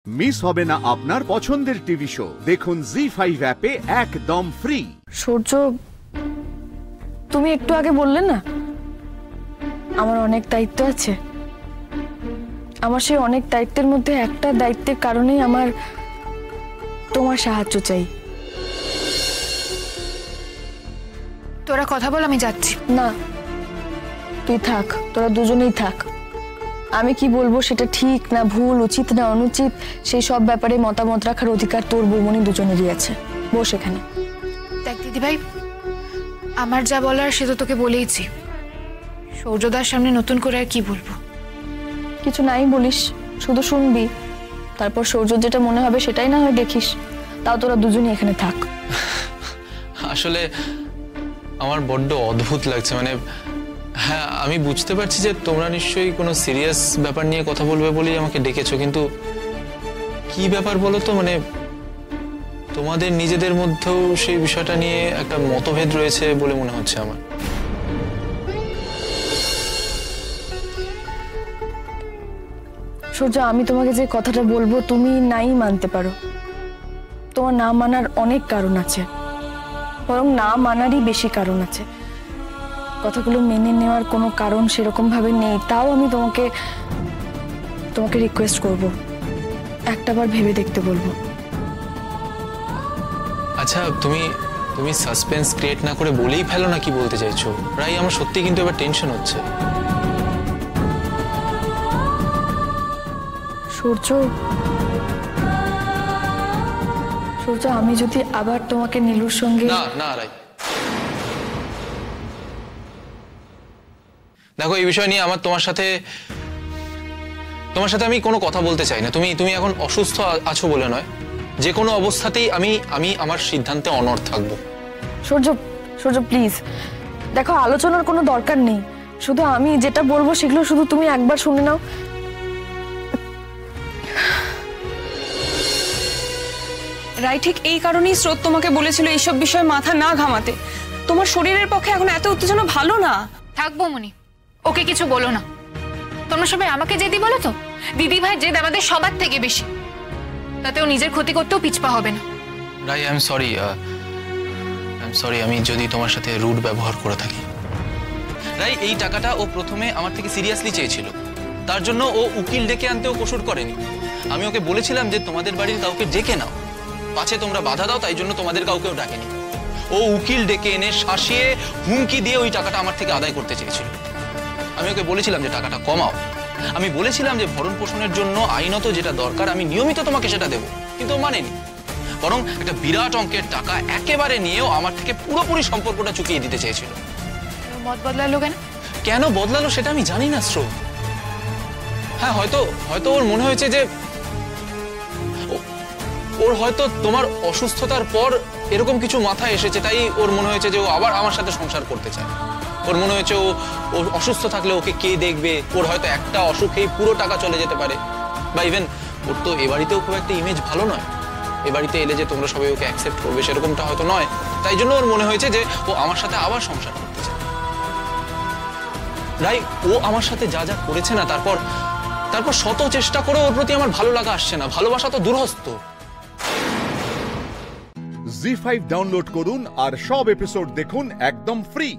Miss হবে না আপনার পছন্দের টিভি শো। দেখুন জি5 অ্যাপে একদম ফ্রি। সূর্য, তুমি একটু আগে বললে না আমার অনেক দায়িত্ব আছে। আমার সেই অনেক দায়িত্বের মধ্যে একটা দায়িত্বের কারণেই আমার তোমার সাহায্য চাই। তোরা কথা বল, আমি যাচ্ছি। না, তুই থাক, তোরা দুজনেই থাক। আমি কি বলবো সেটা ঠিক না ভুল, উচিত না অনুচিত, সেই সব ব্যাপারে মতামত রাখার অধিকার তোর বৌমনি দুজনেরই আছে। বস এখানে। দেখ দিদি ভাই, আমার যা বলার সে তো তোকে বলেইছি। সৌর্যদার সামনে নতুন করে আর কি বলবো? কিছু নাই বলিস, শুধু শুনবি, তারপর সৌর্য যেটা মনে হবে সেটাই না হয় দেখিস। তাও তোরা দুজনেই এখানে থাক। আসলে আমার বড্ড অদ্ভুত লাগছে, মানে হ্যাঁ আমি বুঝতে পারছি যে তোমরা নিশ্চয়ই কোনো সিরিয়াস ব্যাপার নিয়ে কথা বলবে বলেই আমাকে ডেকেছো, কিন্তু কি ব্যাপার বলো তো? মানে তোমাদের নিজেদের মধ্যেও সেই বিষয়টা নিয়ে একটা মতভেদ রয়েছে বলে মনে হচ্ছে আমার। সূর্য, আমি তোমাকে যে কথাটা বলবো তুমি নাই মানতে পারো। তোমার না মানার অনেক কারণ আছে, বরং না মানারই বেশি কারণ আছে। কথাগুলো মেনে নেওয়ার কোনো কারণ সেরকম ভাবে নেই, তাও আমি তোমাকে রিকোয়েস্ট করব, একটাবার ভেবে দেখতে বলবো। আচ্ছা, তুমি সাসপেন্স ক্রিয়েট না করে বলেই ফেলো না কি বলতে চাইছো। প্রায় আমার সত্যি কিন্তু এবার টেনশন হচ্ছে। সূর্য, আমি যদি আবার তোমাকে নীলুর সঙ্গে না রাই, দেখো এই বিষয় নিয়ে আমার তোমার সাথে আমি কোনো কথা বলতে চাই না। তুমি এখন অসুস্থ আছো বলে নয়, যে কোনো অবস্থাতেই আমি আমার সিদ্ধান্তে অনড় থাকবো। সূর্য প্লিজ, দেখো আলোচনার কোনো দরকার নেই, শুধু আমি যেটা বলবো সেগুলো শুধু তুমি একবার শুনে নাও। রাই, ঠিক এই কারণেই স্রোত তোমাকে বলেছিল এইসব বিষয়ে মাথা না ঘামাতে। তোমার শরীরের পক্ষে এখন এত উত্তেজনা ভালো না। থাকবো মনি, ওকে কিছু বলো না। তোমরা সবাই আমাকে জেদি বলো তো? দিদি ভাই জেদ আমাদের সবার থেকে বেশি, তাতেও নিজের ক্ষতি করতেও পিছপা হবে না। রাই, আই এম সরি আমি যদি তোমার সাথে রুড ব্যবহার করে থাকি। রাই, এই টাকাটা ও প্রথমে আমার থেকে সিরিয়াসলি চেয়েছিল, তার জন্য ও উকিল ডেকে আনতেও কসুর করেনি। আমি ওকে বলেছিলাম যে তোমাদের বাড়ির কাউকে ডেকে নাও, পাছে তোমরা বাধা দাও, তাই জন্য তোমাদের কাউকেও ডাকেনি। ও উকিল ডেকে এনে শাসিয়ে হুমকি দিয়ে ওই টাকাটা আমার থেকে আদায় করতে চেয়েছিল। আমি ওকে বলেছিলাম যে টাকাটা কমাও, আমি বলেছিলাম যে ভরণ পোষণের জন্য আইনত যেটা দরকার আমি নিয়মিত তোমাকে সেটা দেবো, কিন্তু ও মানেনি। বরং একটা বিরাট অঙ্কের টাকা একেবারে নিয়েও আমার থেকে পুরোপুরি সম্পর্কটা চুকিয়ে দিতে চেয়েছিল। মত বদলালো কেন? কেন বদলালো সেটা আমি জানি না স্রোত। হ্যাঁ, হয়তো ওর মনে হয়েছে যে ওর হয়তো তোমার অসুস্থতার পর এরকম কিছু মাথায় এসেছে, তাই ওর মনে হয়েছে যে ও আবার আমার সাথে সংসার করতে চায়। ওর মনে হয়েছে ও অসুস্থ থাকলে ওকে কে দেখবে, ওর হয়তো একটা অসুখেই পুরো টাকা চলে যেতে পারে। বা ইভেন ওর তো এ বাড়িতেও খুব একটা ইমেজ ভালো নয়, এ বাড়িতে এলে যে তোমরা সবাই ওকে অ্যাকসেপ্ট করবে সেরকমটা হয়তো নয়, তাই জন্য ওর মনে হয়েছে যে ও আমার সাথে আবার সংসার করতে চায়। রাই, ও আমার সাথে যা যা করেছে না, তারপর শত চেষ্টা করে ওর প্রতি আমার ভালো লাগা আসছে না, ভালোবাসা তো দূরহস্ত। জি5 ডাউনলোড করুন আর সব এপিসোড দেখুন একদম ফ্রি।